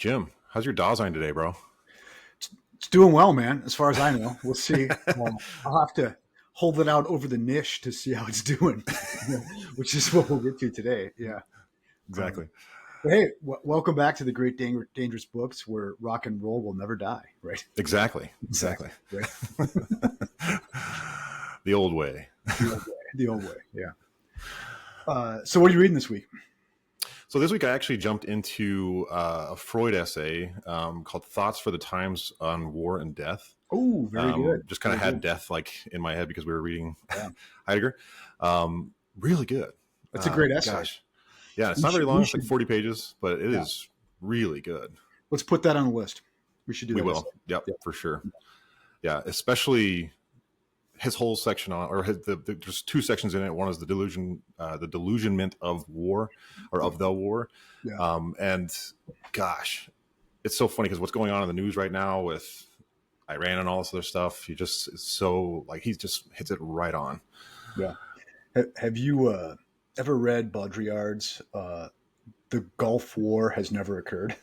Jim, how's your Dasein today, bro? It's doing well, man. As far as I know, we'll see. I'll have to hold it out over the niche to see how it's doing, which is what we'll get to today. Yeah. Um, Exactly. but hey, welcome back to the Great Dangerous Books, where rock and roll will never die. Right. Exactly. Exactly. Exactly. Right. The old way. The old way. The old way. Yeah. So, what are you reading this week? So this week I actually jumped into a Freud essay called "Thoughts for the Times on War and Death." Oh, very good. Just kind of Very had good. death like in my head because we were reading Yeah. Heidegger. Really good. That's a great essay. Gosh, yeah, it's We not very should, long. we It's like should, 40 pages, but it yeah. is really good. Let's put that on the list. We should do We that. will. Yep, Yeah. for sure. Yeah, especially his whole section on, or there's two sections in it. One is the delusionment of war, or of the war, Yeah. and gosh, it's so funny because what's going on in the news right now with Iran and all this other stuff, he just is so like he just hits it right on. Yeah. Have you ever read Baudrillard's "The Gulf War Has Never Occurred"?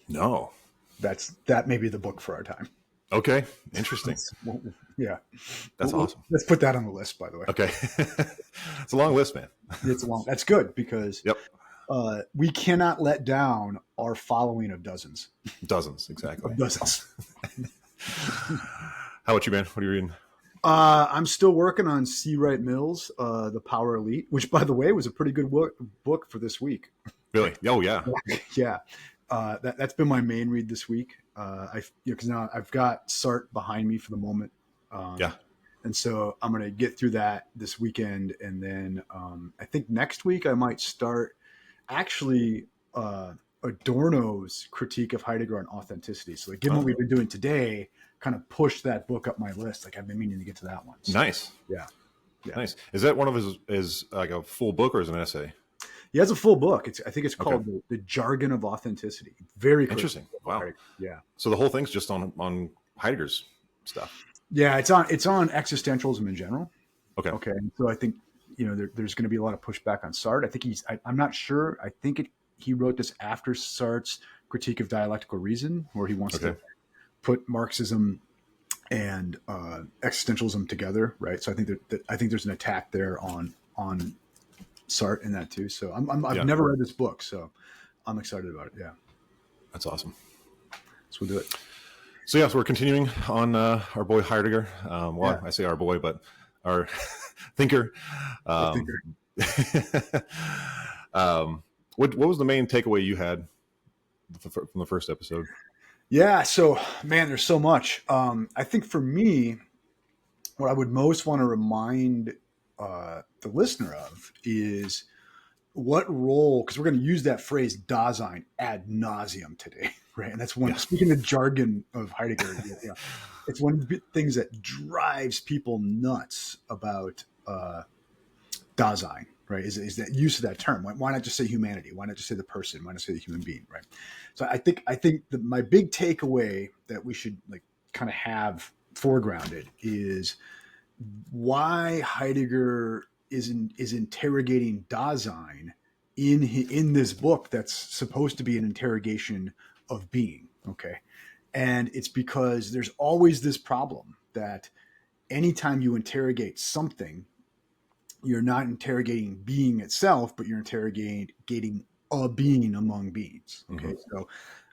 No, That may be the book for our time. okay, interesting. Yeah, That's awesome. let's put that on the list. By the way, Okay, it's a long list, man. it's long. That's good because Yep, we cannot let down our following of dozens. dozens exactly. Of dozens. How about you, man? What are you reading? I'm still working on C. Wright Mills' "The Power Elite," which, by the way, was a pretty good book for this week. Really? Oh yeah. Yeah. That's been my main read this week. Because now I've got Sartre behind me for the moment. Yeah. And so I'm going to get through that this weekend. And then I think next week I might start actually Adorno's critique of Heidegger on authenticity. So like, given what we've been doing today, kind of push that book up my list. Like I've been meaning to get to that one. So, Nice. Yeah. Nice. Is that one of his like a full book or is it an essay? He has a full book. I think it's called the Jargon of Authenticity. Very interesting. Wow. Yeah. So the whole thing's just on Heidegger's stuff. Yeah, it's on existentialism in general. Okay. So I think there's going to be a lot of pushback on Sartre. I think I'm not sure. I think he wrote this after Sartre's critique of dialectical reason, where he wants to put Marxism and existentialism together, right? So I think I think there's an attack there on Sartre in that too. So I've never read this book, so I'm excited about it. Yeah, that's awesome. So we'll do it. So yeah, so we're continuing on our boy Heidegger. I say our boy, but our thinker. What was the main takeaway you had from the first episode? Yeah, so man, there's so much. I think for me, what I would most want to remind the listener of is what role, because we're going to use that phrase Dasein ad nauseum today, right? And that's one, speaking the jargon of Heidegger, it's one of the things that drives people nuts about Dasein, right? Is that use of that term. Why not just say humanity? Why not just say the person? Why not say the human being, right? So I think that my big takeaway that we should like kind of have foregrounded is why Heidegger is interrogating Dasein in this book that's supposed to be an interrogation of being. Okay. And it's because there's always this problem that anytime you interrogate something, you're not interrogating being itself, but you're interrogating a being among beings. Okay. Mm-hmm. So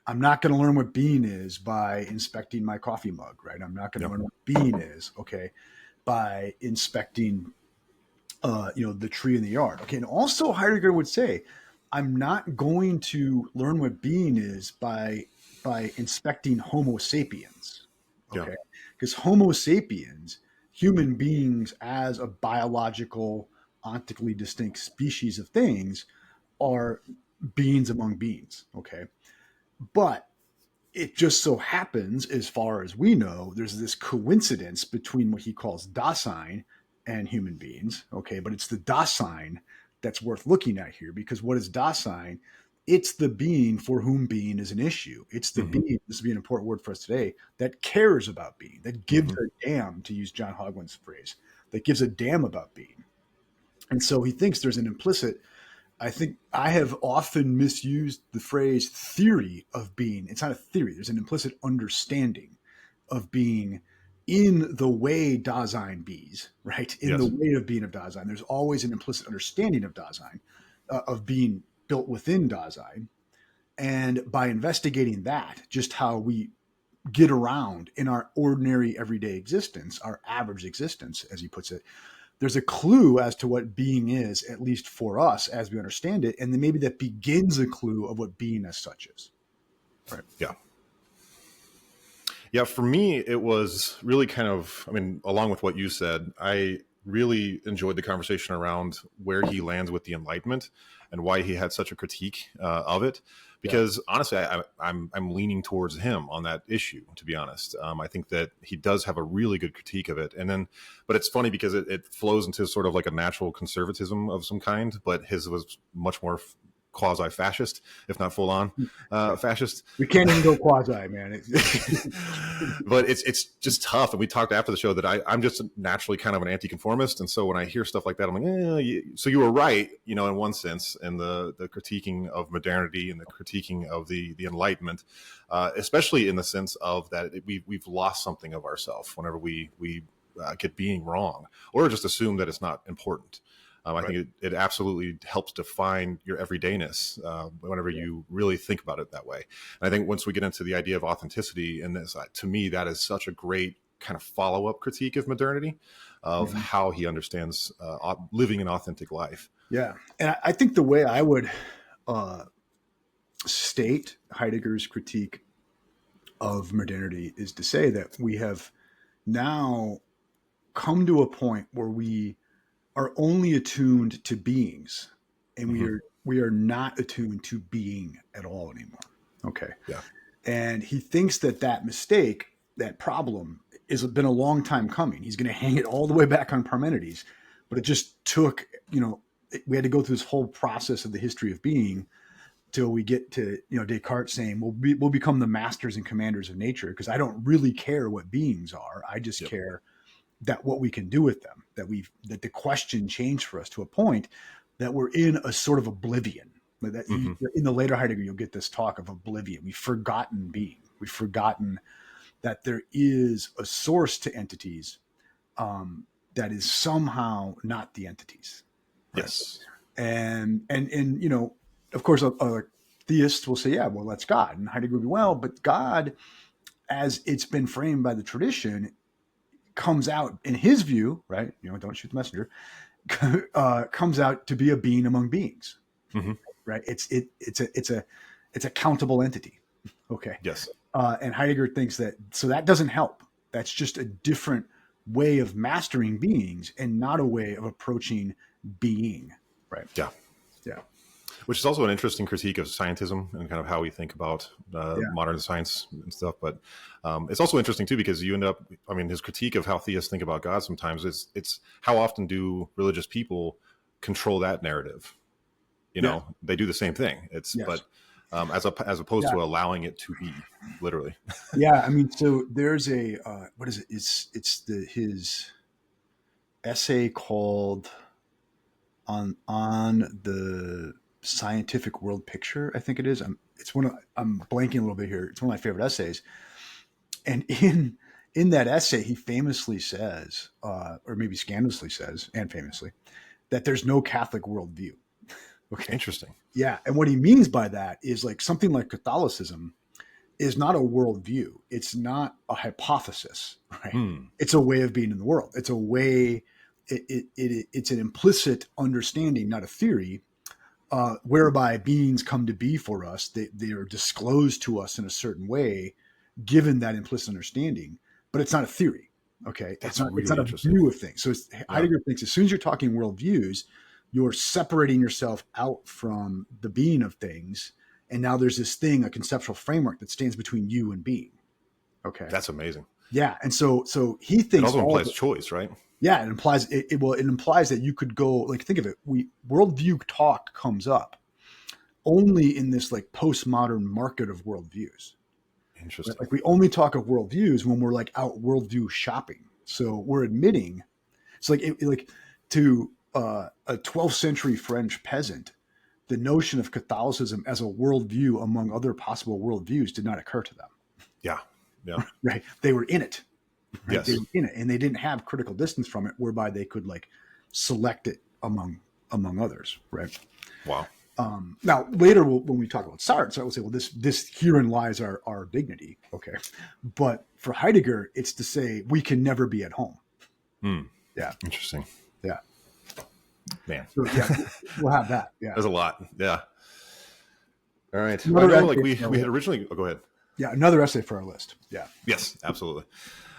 I'm not going to learn what being is by inspecting my coffee mug, right? I'm not going to learn what being is, okay, by inspecting the tree in the yard. Okay. And also Heidegger would say, I'm not going to learn what being is by inspecting Homo sapiens. Okay. Because Homo sapiens, human beings as a biological, ontically distinct species of things, are beings among beings. Okay. But it just so happens, as far as we know, there's this coincidence between what he calls Dasein and human beings. Okay. But it's the Dasein that's worth looking at here, because what is Dasein? It's the being for whom being is an issue. It's the being, this would be an important word for us today, that cares about being, that gives a damn, to use John Hoglin's phrase, that gives a damn about being. And so he thinks there's an implicit I think I have often misused the phrase theory of being. It's not a theory. There's an implicit understanding of being in the way Dasein bees, right? In the Yes. way of being of Dasein. There's always an implicit understanding of Dasein, of being built within Dasein. And by investigating that, just how we get around in our ordinary everyday existence, our average existence, as he puts it, there's a clue as to what being is, at least for us as we understand it. And then maybe that begins a clue of what being as such is. Right. Yeah. Yeah, for me, it was really kind of, I mean, along with what you said, I really enjoyed the conversation around where he lands with the Enlightenment and why he had such a critique of it. Because honestly, I'm leaning towards him on that issue. To be honest, I think that he does have a really good critique of it. And then, but it's funny because it flows into sort of like a natural conservatism of some kind. But his was much more quasi-fascist, if not full-on fascist. We can't even go quasi, man. But it's just tough. And we talked after the show that I'm just naturally kind of an anti-conformist. And so when I hear stuff like that, I'm like, so you were right, you know, in one sense, in the critiquing of modernity and the critiquing of the Enlightenment, especially in the sense of that we've lost something of ourselves whenever we get being wrong or just assume that it's not important. I think it absolutely helps define your everydayness whenever you really think about it that way. And I think once we get into the idea of authenticity in this, to me, that is such a great kind of follow-up critique of modernity, of how he understands living an authentic life. Yeah. And I think the way I would state Heidegger's critique of modernity is to say that we have now come to a point where we are only attuned to beings, and we are not attuned to being at all anymore. Okay. Yeah. And he thinks that mistake, that problem, has been a long time coming. He's going to hang it all the way back on Parmenides, but it just took, we had to go through this whole process of the history of being till we get to, Descartes saying we'll become the masters and commanders of nature, because I don't really care what beings are. I just care that what we can do with them, that the question changed for us to a point that we're in a sort of oblivion. In the later Heidegger, you'll get this talk of oblivion. We've forgotten being. We've forgotten that there is a source to entities that is somehow not the entities. Right? Yes. And of course, theists will say, yeah, well, that's God. And Heidegger will be, well, but God, as it's been framed by the tradition, comes out in his view, right? Don't shoot the messenger. Comes out to be a being among beings, right? It's a countable entity. Okay. Yes. And Heidegger thinks that doesn't help. That's just a different way of mastering beings and not a way of approaching being. Right. Yeah. Yeah. Which is also an interesting critique of scientism and kind of how we think about modern science and stuff. But it's also interesting too, because you end up, his critique of how theists think about God sometimes it's how often do religious people control that narrative? They do the same thing. But as opposed to allowing it to be, literally. Yeah. So there's a, what is it? It's his essay called on the scientific world picture, I think it is. I'm blanking a little bit here. It's one of my favorite essays. And in that essay, he famously says, or maybe scandalously says, and famously, that there's no Catholic worldview. Okay. Interesting. Yeah. And what he means by that is like something like Catholicism is not a worldview. It's not a hypothesis, right? It's a way of being in the world. It's a way, it's an implicit understanding, not a theory, whereby beings come to be for us. They are disclosed to us in a certain way, given that implicit understanding, but it's not a theory. Okay. It's not a view of things. So Heidegger thinks as soon as you're talking worldviews, you're separating yourself out from the being of things. And now there's this thing, a conceptual framework that stands between you and being. Okay. That's amazing. Yeah. And so he thinks it also implies choice, right? Yeah. It implies it implies that you could go, like, think of it. Worldview talk comes up only in this like postmodern market of worldviews. Interesting. Right? Like we only talk of worldviews when we're like out worldview shopping. So we're admitting it's like to a 12th century French peasant, the notion of Catholicism as a worldview among other possible worldviews did not occur to them. Yeah. Yeah. Right? They were in it. Right? Yes. They were in it, and they didn't have critical distance from it, whereby they could like select it among others. Right? Wow. Now, later when we talk about Sartre, I will say, well, this herein lies our dignity. Okay, but for Heidegger, it's to say we can never be at home. Yeah. Interesting. Yeah. Man. So, yeah, we'll have that. Yeah. There's a lot. Yeah. All right. Another Well, I know, like essay we had originally. Oh, go ahead. Yeah, another essay for our list. Yeah. Yes, absolutely.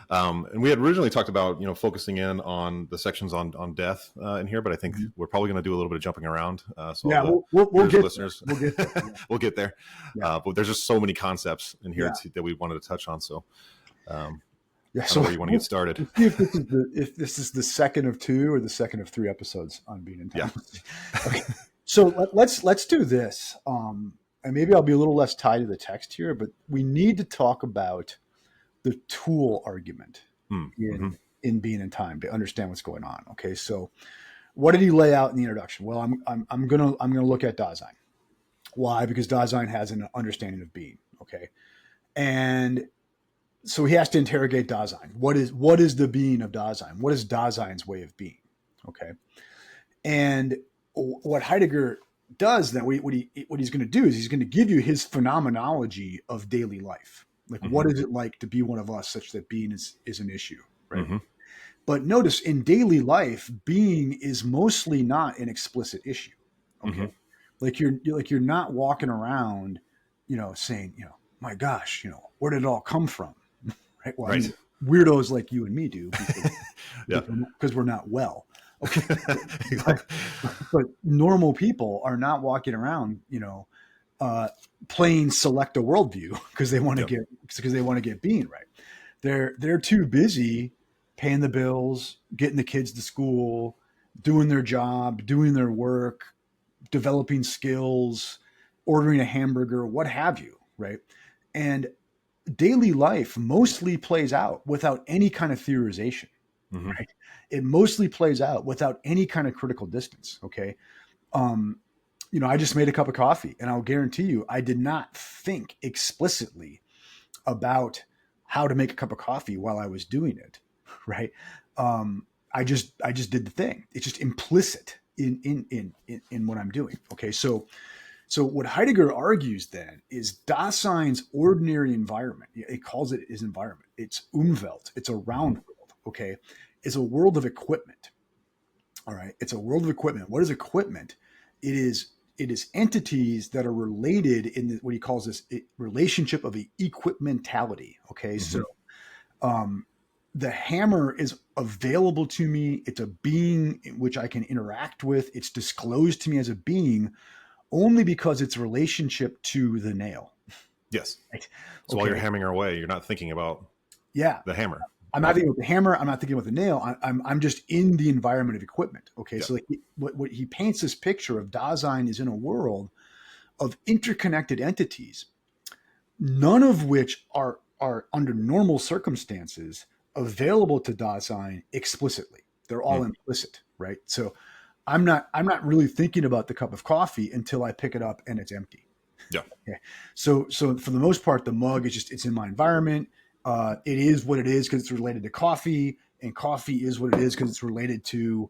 And we had originally talked about focusing in on the sections on death in here, but I think we're probably going to do a little bit of jumping around. So Yeah, we'll get listeners, there. We'll get there. Yeah. we'll get there. Yeah. But there's just so many concepts in here Yeah. that we wanted to touch on. So, Yeah. I So don't know where you want to get started. See if this is the second of 2 or the second of 3 episodes on Being in Time. Yeah. Okay. So let's do this. And maybe I'll be a little less tied to the text here, but we need to talk about the tool argument in Being in Time to understand what's going on. Okay. So what did he lay out in the introduction? Well, I'm gonna look at Dasein. Why? Because Dasein has an understanding of being. Okay. And so he has to interrogate Dasein. What is the being of Dasein? What is Dasein's way of being? Okay. And what Heidegger does then, what he's going to do is he's going to give you his phenomenology of daily life. Like, what is it like to be one of us, such that being is an issue, right? But notice, in daily life, being is mostly not an explicit issue. Okay, like you're not walking around, saying, my gosh, where did it all come from, right? Well, Right. I mean, weirdos like you and me do, because, Yeah. because we're not well. Okay, but normal people are not walking around, playing select a worldview because they want to get being right. They're too busy paying the bills, getting the kids to school, doing their job, doing their work, developing skills, ordering a hamburger, what have you, right? And daily life mostly plays out without any kind of theorization, right? It mostly plays out without any kind of critical distance. Okay. I just made a cup of coffee, and I'll guarantee you, I did not think explicitly about how to make a cup of coffee while I was doing it. Right. I just did the thing. It's just implicit in what I'm doing. Okay. So what Heidegger argues then is Dasein's ordinary environment. It calls it his environment. It's Umwelt. It's a round world. Okay. It's a world of equipment. All right. It's a world of equipment. What is equipment? It is entities that are related in what he calls this relationship of equipmentality. Okay. So the hammer is available to me. It's a being in which I can interact with. It's disclosed to me as a being only because its relationship to the nail. Yes. Right? So while you're hammering away, you're not thinking about the hammer. I'm not thinking with the hammer. I'm not thinking with the nail. I'm just in the environment of equipment. Okay. Yeah. So like what he paints this picture of Dasein is in a world of interconnected entities, none of which are under normal circumstances available to Dasein explicitly. They're all implicit, right? So I'm not really thinking about the cup of coffee until I pick it up and it's empty. Yeah. Okay. So for the most part, the mug is it's in my environment. It is what it is because it's related to coffee, and coffee is what it is because it's related to,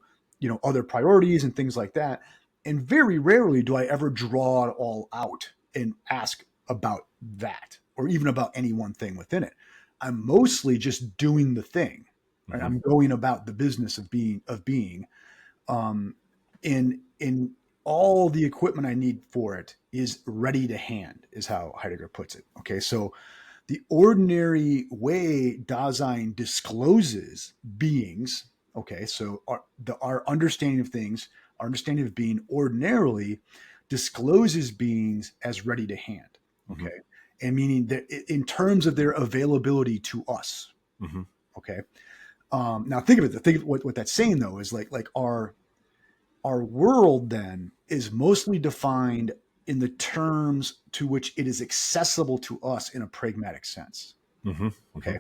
other priorities and things like that. And very rarely do I ever draw it all out and ask about that, or even about any one thing within it. I'm mostly just doing the thing, right? I'm going about the business of being, in all the equipment I need for it is ready to hand, is how Heidegger puts it. Okay. So the ordinary way Dasein discloses beings, okay, so our understanding of things, our understanding of being ordinarily discloses beings as ready to hand, okay, and meaning that in terms of their availability to us, okay. Now think of it. Think of what that's saying though is like our world then is mostly defined in the terms to which it is accessible to us in a pragmatic sense. Okay.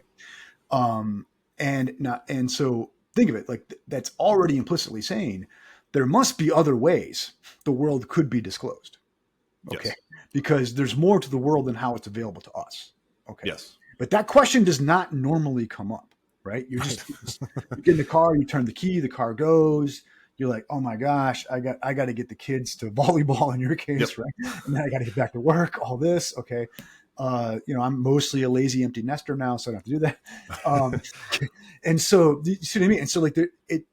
And so think of it like that's already implicitly saying there must be other ways the world could be disclosed. Okay. Yes. Because there's more to the world than how it's available to us. Okay. Yes. But that question does not normally come up, right? You're just you get in the car, you turn the key, the car goes. You're like, oh my gosh, I got to get the kids to volleyball in your case, right? And then I got to get back to work. All this, okay. I'm mostly a lazy empty nester now, so I don't have to do that. And so, you see what I mean? And so, like,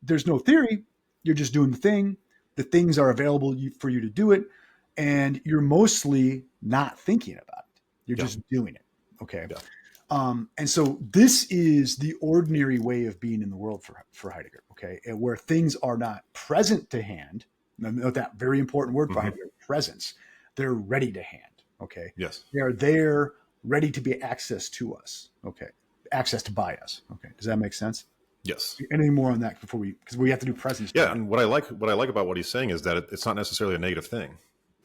there's no theory. You're just doing the thing. The things are available for you to do it, and you're mostly not thinking about it. You're just doing it. Okay. Yeah. And so this is the ordinary way of being in the world for Heidegger, okay, and where things are not present to hand. Note that very important word for Heidegger, presence. They're ready to hand, okay? Yes. They are there, ready to be accessed to us, okay? Accessed by us, okay? Does that make sense? Yes. Anything more on that before because we have to do presence. Yeah, and what I like about what he's saying is that it's not necessarily a negative thing.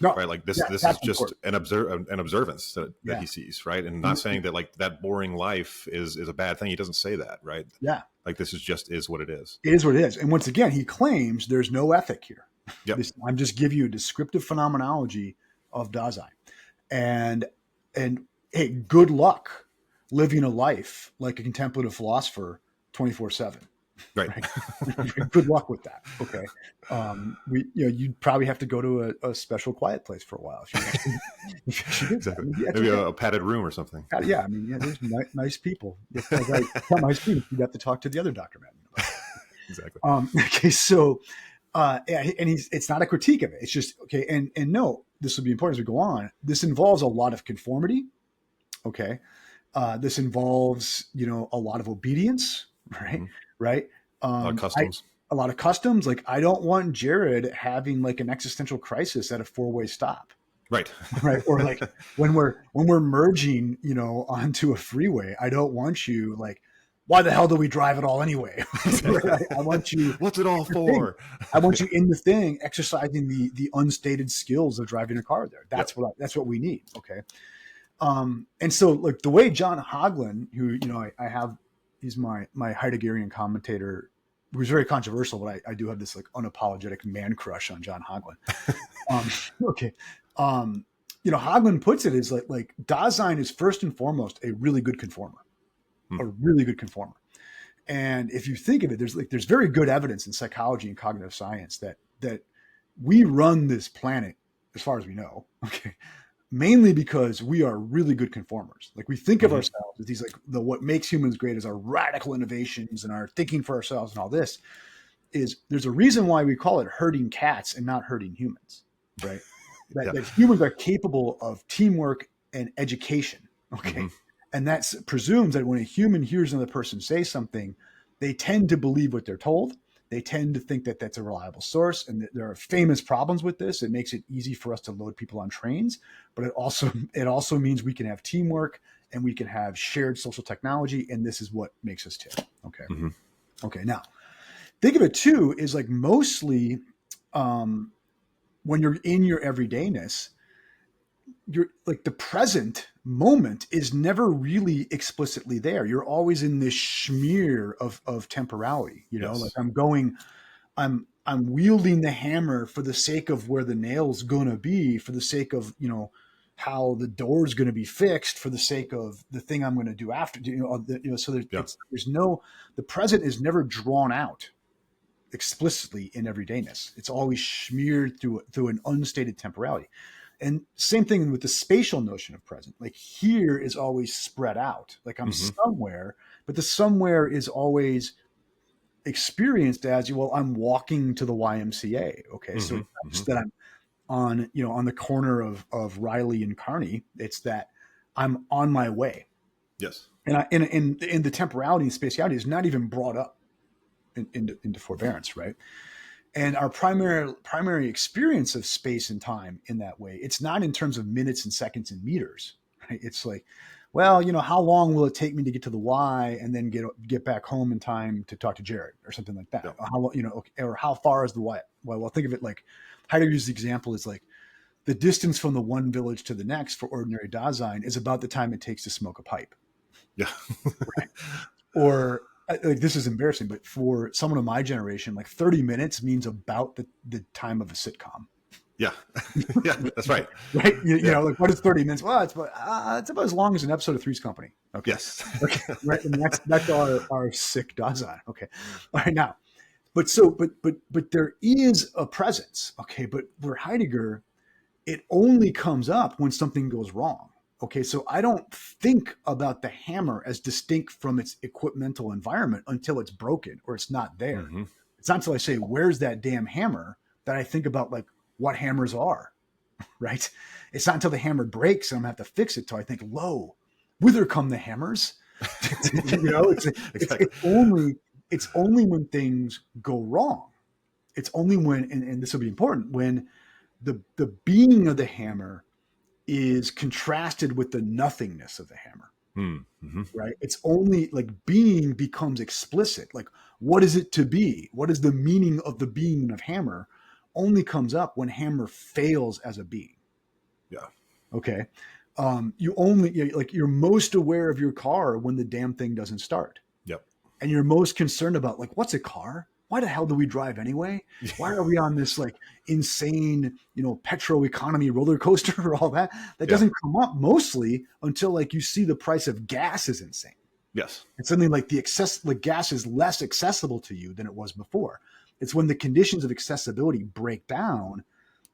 No, right? Like this is just an observance that he sees, right? And not saying that like that boring life is a bad thing. He doesn't say that, right? Yeah. Like this is what it is. It is what it is. And once again, he claims there's no ethic here. Yep. I'm just giving you a descriptive phenomenology of Dasein. And hey, good luck living a life like a contemplative philosopher 24/7. Right. Good luck with that. Okay. You'd probably have to go to a special quiet place for a while. If you did exactly. I mean, maybe a padded room or something. Yeah. I mean, there's nice people. If nice people, you'd have to talk to the other Dr. Madden about it. Exactly. Okay. So, and it's not a critique of it. It's just, okay. And no, this will be important as we go on. This involves a lot of conformity. Okay. This involves, a lot of obedience, right? Mm-hmm. Right. A lot of customs. A lot of customs. Like, I don't want Jared having like an existential crisis at a 4-way stop. Right. Right. Or like when we're merging, onto a freeway, I don't want you like, why the hell do we drive at all anyway? I want you. What's it all for? I want you in the thing, exercising the unstated skills of driving a car there. That's what we need. Okay. And so like the way John Hagelin, who, I have, he's my Heideggerian commentator, who's very controversial, but I do have this like unapologetic man crush on John Hagelin. Okay. Hagelin puts it as like Dasein is first and foremost a really good conformer, a really good conformer. And if you think of it, there's very good evidence in psychology and cognitive science that we run this planet, as far as we know, okay, mainly because we are really good conformers. Like we think of ourselves as these, like what makes humans great is our radical innovations and our thinking for ourselves and all this. There's a reason why we call it herding cats and not herding humans, right? That humans are capable of teamwork and education, okay? And that presumes that when a human hears another person say something, they tend to believe what they're told. They tend to think that that's a reliable source, and there are famous problems with this. It makes it easy for us to load people on trains, but it also means we can have teamwork and we can have shared social technology, and this is what makes us tick. Okay. Okay. Now, think of it too is like mostly when you're in your everydayness, you're like the present moment is never really explicitly there. You're always in this smear of temporality, like I'm wielding the hammer for the sake of where the nail's going to be, for the sake of, how the door's going to be fixed, for the sake of the thing I'm going to do after, so the present is never drawn out explicitly in everydayness. It's always smeared through an unstated temporality. And same thing with the spatial notion of present. Like here is always spread out. Like I'm somewhere, but the somewhere is always experienced as, well, I'm walking to the YMCA. Okay. So it's not just that I'm on the corner of Riley and Kearney. It's that I'm on my way. Yes. And in the temporality and spatiality is not even brought up into forbearance. Right. And our primary experience of space and time in that way, it's not in terms of minutes and seconds and meters, right? It's like, well, how long will it take me to get to the Y and then get back home in time to talk to Jared or something like that? Yeah. Or how far is the Y? Well, think of it like Heidegger's example is like the distance from the one village to the next for ordinary Dasein is about the time it takes to smoke a pipe. Yeah. Right. Or like this is embarrassing, but for someone of my generation, like 30 minutes means about the time of a sitcom. Yeah. Yeah, that's right. Right? You Yeah. know, like what is 30 minutes? Well, it's about as long as an episode of Three's Company. Okay. Yes. Okay. Right. And that's our sick Dasein. Okay. All right. Now, but there is a presence. Okay. But for Heidegger, it only comes up when something goes wrong. Okay, so I don't think about the hammer as distinct from its equipmental environment until it's broken or it's not there. Hmm. It's not until I say, "Where's that damn hammer?" that I think about like what hammers are, right? It's not until the hammer breaks and I'm gonna have to fix it till I think, "Lo, whither come the hammers?" You know, Exactly. it's only when things go wrong. It's only when, and this will be important, when the being of the hammer is contrasted with the nothingness of the hammer, Mm-hmm. right? It's only like being becomes explicit. Like, what is it to be? What is the meaning of the being of hammer? Only comes up when hammer fails as a being. Yeah. Okay. You only like you're most aware of your car when the damn thing doesn't start. Yep. And you're most concerned about like, what's a car? Why the hell do we drive anyway? Why are we on this like insane, petro economy roller coaster or all that? That Yeah. doesn't come up mostly until like you see the price of gas is insane. Yes. And suddenly like the gas is less accessible to you than it was before. It's when the conditions of accessibility break down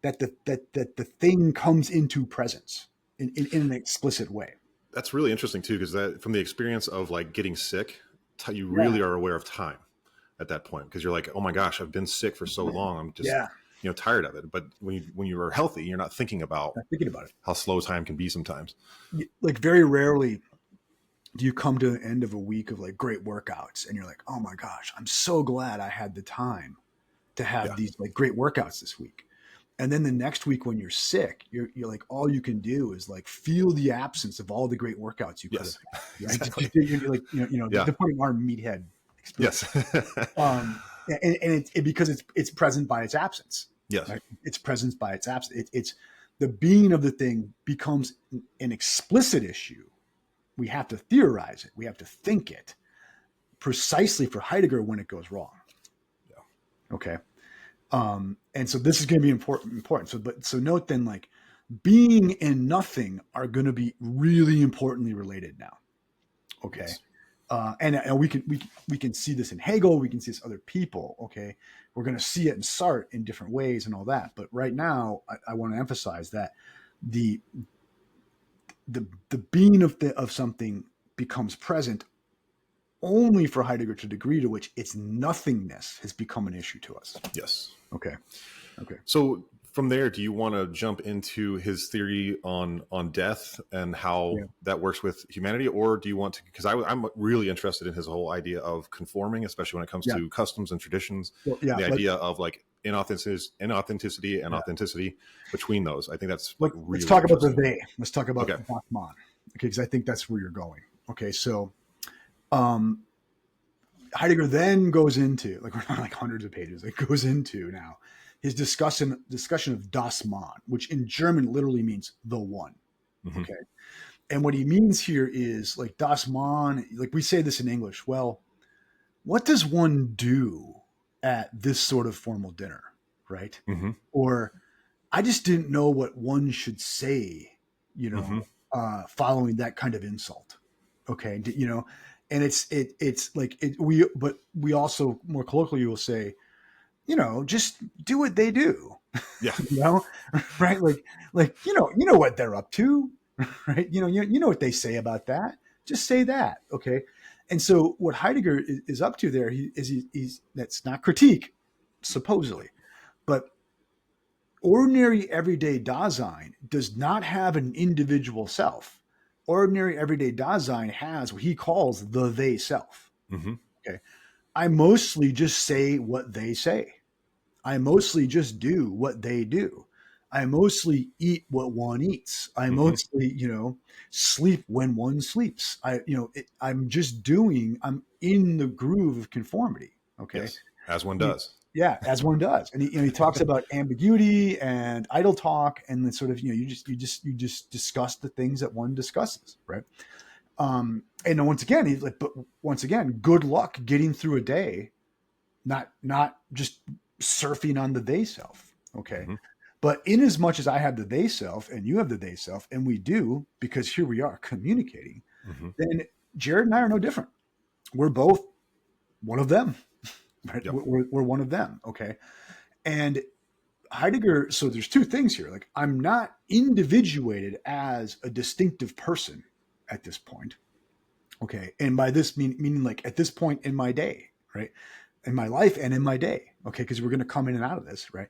that the thing comes into presence in an explicit way. That's really interesting too, because that from the experience of like getting sick, you Yeah. really are aware of time at that point, because you're like, oh my gosh, I've been sick for so long, I'm just Yeah. tired of it. But when you are healthy, you're not thinking about I'm thinking about it. how slow time can be sometimes. Like very rarely do you come to the end of a week of like great workouts and you're like, oh my gosh, I'm so glad I had the time to have Yeah. these like great workouts this week. And then the next week when you're sick, you're like, all you can do is like feel the absence of all the great workouts you could Yes. have had. Right. Exactly. You're like, Yeah. the point of our meathead experience. Yes. And because it's present by its absence. Yes. Right? It's presence by its absence. It's the being of the thing becomes an explicit issue. We have to theorize it. We have to think it precisely for Heidegger when it goes wrong. Yeah. Okay. And so this is going to be important. So note then, like being and nothing are going to be really importantly related now. Okay. Yes. And we can see this in Hegel. We can see this other people. Okay. We're going to see it in Sartre in different ways and all that. But right now I want to emphasize that the being of something becomes present only for Heidegger to the degree to which its nothingness has become an issue to us. Yes. Okay. So from there, do you want to jump into his theory on death and how that works with humanity, or do you want to? Because I'm really interested in his whole idea of conforming, especially when it comes to customs and traditions. The idea of like inauthenticity and authenticity between those. I think that's like really. Let's talk about the they. Let's talk about Dasein. Okay, because I think that's where you're going. Okay, so Heidegger then goes into, like, we're not like hundreds of pages. It goes into now his discussion of das Mann, which in German literally means the one. Mm-hmm. Okay, and what he means here is like das Mann. Like we say this in English. Well, what does one do at this sort of formal dinner, right? Mm-hmm. Or I just didn't know what one should say, following that kind of insult. Okay, and it's like we also more colloquially will say, just do what they do. Yeah. Right? Like you know what they're up to, right? You know what they say about that. Just say that, okay? And so what Heidegger is up to there, he's that's not critique, supposedly, but ordinary everyday Dasein does not have an individual self. Ordinary everyday Dasein has what he calls the they self. Mm-hmm. Okay. I mostly just say what they say. I mostly just do what they do. I mostly eat what one eats. I mostly, sleep when one sleeps. I'm just doing, I'm in the groove of conformity. Okay. Yes, as one does. Yeah, as one does. And he talks about ambiguity and idle talk, and then sort of, you just discuss the things that one discusses, right? And once again, he's like, but once again, good luck getting through a day, not just surfing on the they self. Okay. Mm-hmm. But in as much as I have the they self and you have the they self, and we do, because here we are communicating, Mm-hmm. then Jared and I are no different. We're both one of them. Right? Yep. We're one of them. Okay. And Heidegger, so there's two things here. Like, I'm not individuated as a distinctive person at this point. Okay. And by this meaning like at this point in my day, right? In my life and in my day. Okay. Because we're going to come in and out of this, right?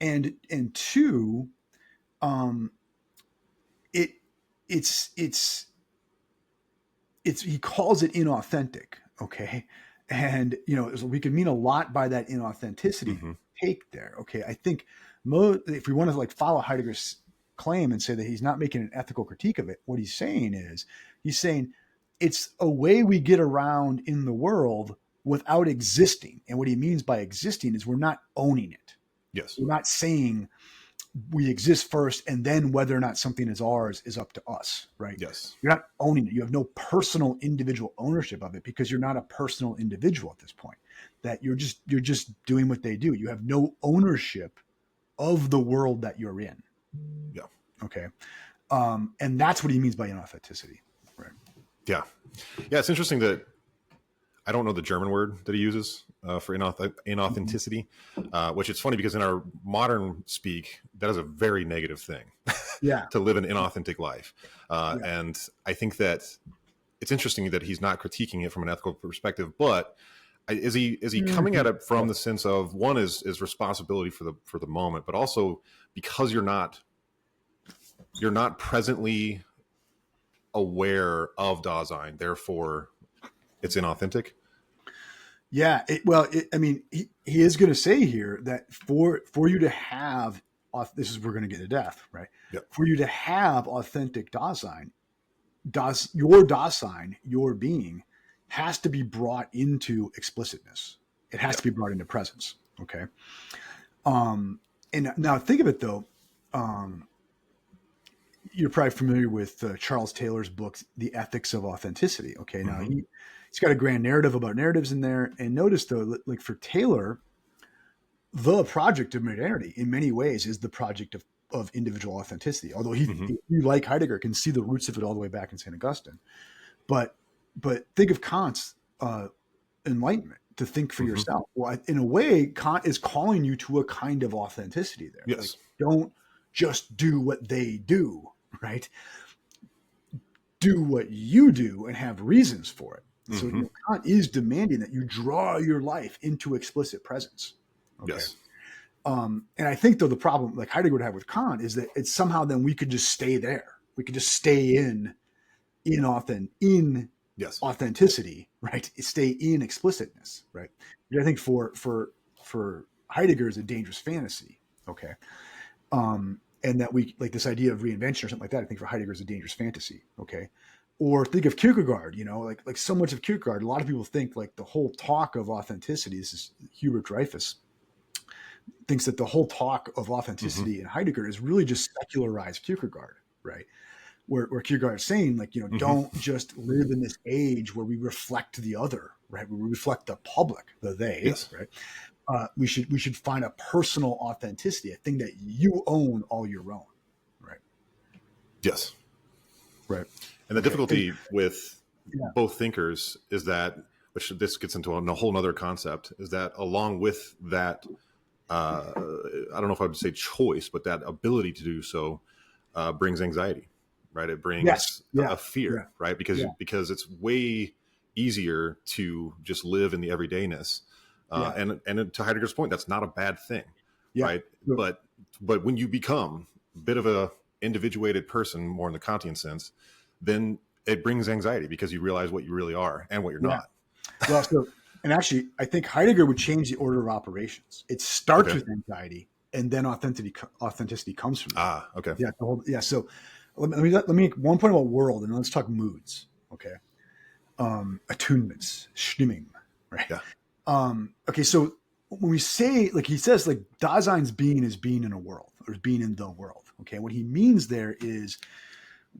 And two, um, it's he calls it inauthentic. Okay. And, we can mean a lot by that inauthenticity Mm-hmm. take there. Okay. I think if we want to like follow Heidegger's claim and say that he's not making an ethical critique of it, what he's saying is he's saying it's a way we get around in the world without existing. And what he means by existing is we're not owning it. Yes. We're not saying we exist first and then whether or not something is ours is up to us, right? Yes. You're not owning it. You have no personal individual ownership of it because you're not a personal individual at this point. That you're just doing what they do. You have no ownership of the world that you're in. Yeah. Okay. And that's what he means by inauthenticity. Right. Yeah. Yeah. It's interesting that I don't know the German word that he uses for inauthenticity, which it's funny because in our modern speak, that is a very negative thing. Yeah. To live an inauthentic life. And I think that it's interesting that he's not critiquing it from an ethical perspective, but is he coming at it from the sense of one is responsibility for the moment, but also because you're not presently aware of Dasein, therefore it's inauthentic. Yeah. I mean, he is going to say here that for you to have, this is, we're going to get to death, right? Yep. For you to have authentic Dasein, your Dasein, your being, has to be brought into explicitness. It has to be brought into presence. Okay. And now think of it though. You're probably familiar with Charles Taylor's book, The Ethics of Authenticity. Okay. Now he's got a grand narrative about narratives in there. And notice though, like for Taylor, the project of modernity in many ways is the project of individual authenticity. Although he, like Heidegger, can see the roots of it all the way back in St. Augustine. But think of Kant's enlightenment, to think for yourself. Well, in a way, Kant is calling you to a kind of authenticity there. Yes. Like, don't just do what they do, right? Do what you do and have reasons for it. So Kant is demanding that you draw your life into explicit presence. Okay? Yes. And I think though the problem like Heidegger would have with Kant is that it's somehow then we could just stay there. We could just stay in authenticity, right? Stay in explicitness, right? Which I think for Heidegger is a dangerous fantasy. Okay. And that we like this idea of reinvention or something like that. I think for Heidegger is a dangerous fantasy. Okay. Or think of Kierkegaard, like so much of Kierkegaard, a lot of people think like the whole talk of authenticity, this is Hubert Dreyfus, thinks that the whole talk of authenticity in Heidegger is really just secularized Kierkegaard, right? Where Kierkegaard is saying like, don't just live in this age where we reflect the other, right? Where we reflect the public, the they, right? We should find a personal authenticity, a thing that you own all your own, right? Yes. Right. And the difficulty with both thinkers is that, which this gets into a whole nother concept, is that along with that, I don't know if I would say choice, but that ability to do so brings anxiety, right? It brings a fear, right? Because it's way easier to just live in the everydayness. And to Heidegger's point, that's not a bad thing, right? But when you become a bit of a individuated person, more in the Kantian sense, then it brings anxiety because you realize what you really are and what you're not. Well, and actually, I think Heidegger would change the order of operations. It starts with anxiety, and then authenticity comes from that. Okay. Yeah. So let me make one point about world, and let's talk moods. Okay. Attunements, Stimmung, right? Yeah. Okay. So when we say, like he says, like Dasein's being is being in a world or being in the world. Okay. What he means there is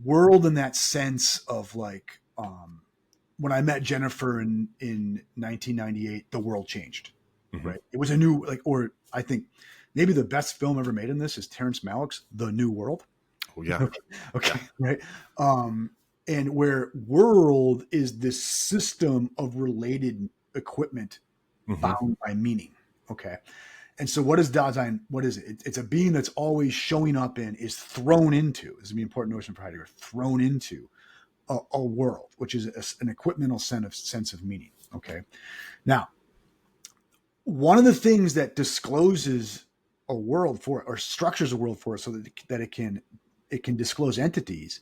world in that sense of like when I met Jennifer in 1998, the world changed. Mm-hmm. Right? It was a new, like, or I think maybe the best film ever made in this is Terrence Malick's The New World. Oh yeah. Okay, right. And where world is this system of related equipment Mm-hmm. bound by meaning. Okay. And so what is Dasein? What is it? It's a being that's always showing up in, is thrown into, this is the important notion for Heidegger, thrown into a world, which is an equipmental sense of meaning. Okay. Now, one of the things that discloses a world for, or structures a world for us so that it can disclose entities,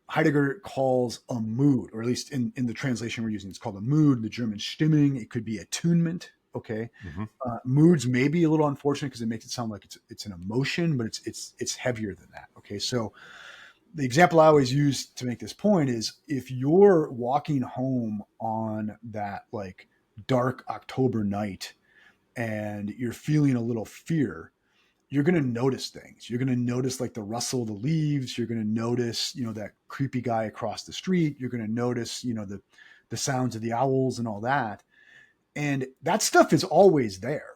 Heidegger calls a mood, or at least in the translation we're using, it's called a mood, the German Stimmung. It could be attunement. Okay. Mm-hmm. Moods may be a little unfortunate because it makes it sound like it's an emotion, but it's heavier than that. Okay. So the example I always use to make this point is, if you're walking home on that like dark October night and you're feeling a little fear, you're going to notice things. You're going to notice like the rustle of the leaves. You're going to notice, that creepy guy across the street. You're going to notice, the sounds of the owls and all that. And that stuff is always there.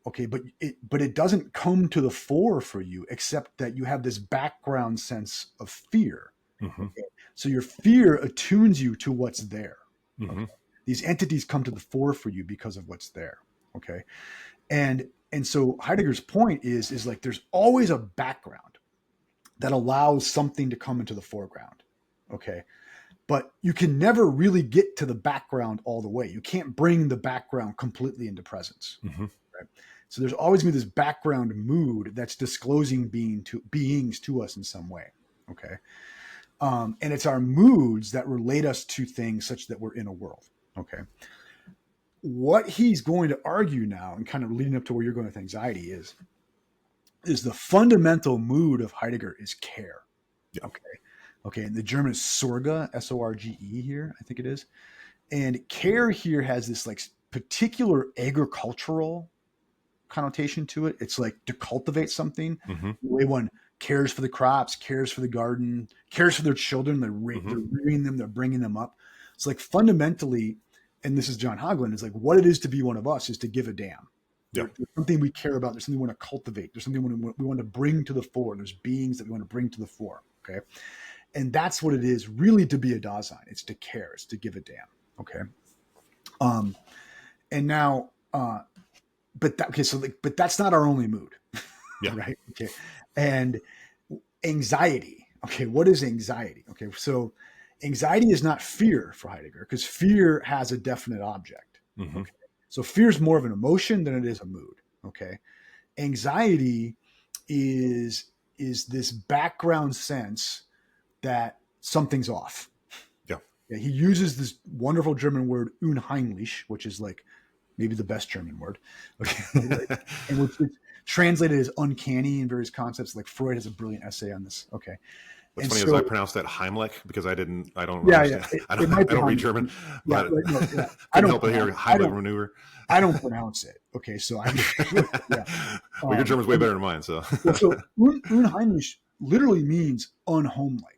Okay. But it doesn't come to the fore for you, except that you have this background sense of fear. Mm-hmm. Okay? So your fear attunes you to what's there. Mm-hmm. Okay? These entities come to the fore for you because of what's there. Okay. And so Heidegger's point is like, there's always a background that allows something to come into the foreground. Okay. But you can never really get to the background all the way. You can't bring the background completely into presence. Mm-hmm. Right? So there's always going to be this background mood that's disclosing beings to us in some way. Okay. And it's our moods that relate us to things such that we're in a world. Okay. What he's going to argue now, and kind of leading up to where you're going with anxiety, is the fundamental mood of Heidegger is care. Yeah. Okay. And the German is Sorge, Sorge here, I think it is. And care here has this like particular agricultural connotation to it. It's like to cultivate something. Mm-hmm. The way one cares for the crops, cares for the garden, cares for their children. They're rearing them, they're bringing them up. It's like fundamentally, and this is John Hagelin, is like, what it is to be one of us is to give a damn. Yeah. There's something we care about. There's something we want to cultivate. There's something we want to bring to the fore. There's beings that we want to bring to the fore. Okay. And that's what it is really to be a Dasein. It's to care. It's to give a damn. Okay. And now, but that's not our only mood. Yeah. Right. Okay. And anxiety. Okay. What is anxiety? Okay. So anxiety is not fear for Heidegger, because fear has a definite object. Mm-hmm. Okay. So fear is more of an emotion than it is a mood. Okay. Anxiety is this background sense that something's off. Yeah. He uses this wonderful German word unheimlich, which is like maybe the best German word. Okay. And which is translated as uncanny in various concepts. Like Freud has a brilliant essay on this. Okay. What's funny is I pronounced that Heimlich because I don't Yeah. I don't read German. Yeah, But I don't help but hear Heimlich maneuver. I don't pronounce it. Okay. So Well, your German's way better than mine. So unheimlich literally means unhomelike.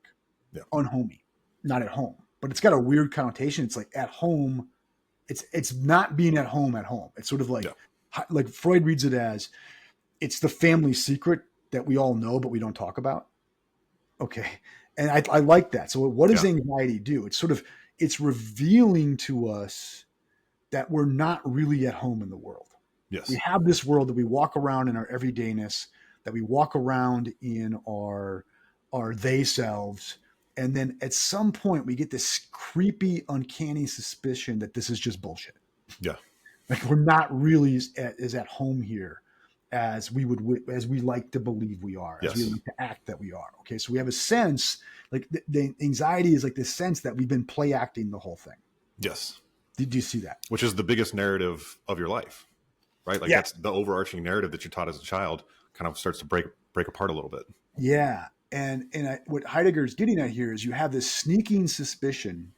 Yeah. Unhomey, not at home. But it's got a weird connotation. It's like at home. It's not being at home. It's sort of like like Freud reads it as it's the family secret that we all know but we don't talk about. Okay. And I like that. So what does anxiety do? It's revealing to us that we're not really at home in the world. Yes. We have this world that we walk around in our everydayness, that we walk around in our they selves. And then at some point we get this creepy, uncanny suspicion that this is just bullshit. Yeah. Like we're not really as at home here as we like to believe we are, as we like to act that we are. Okay. So we have a sense, like the anxiety is like this sense that we've been play acting the whole thing. Yes. Did you see that? Which is the biggest narrative of your life, right? Like that's the overarching narrative that you're taught as a child kind of starts to break apart a little bit. Yeah. And what Heidegger's getting at here is you have this sneaking suspicion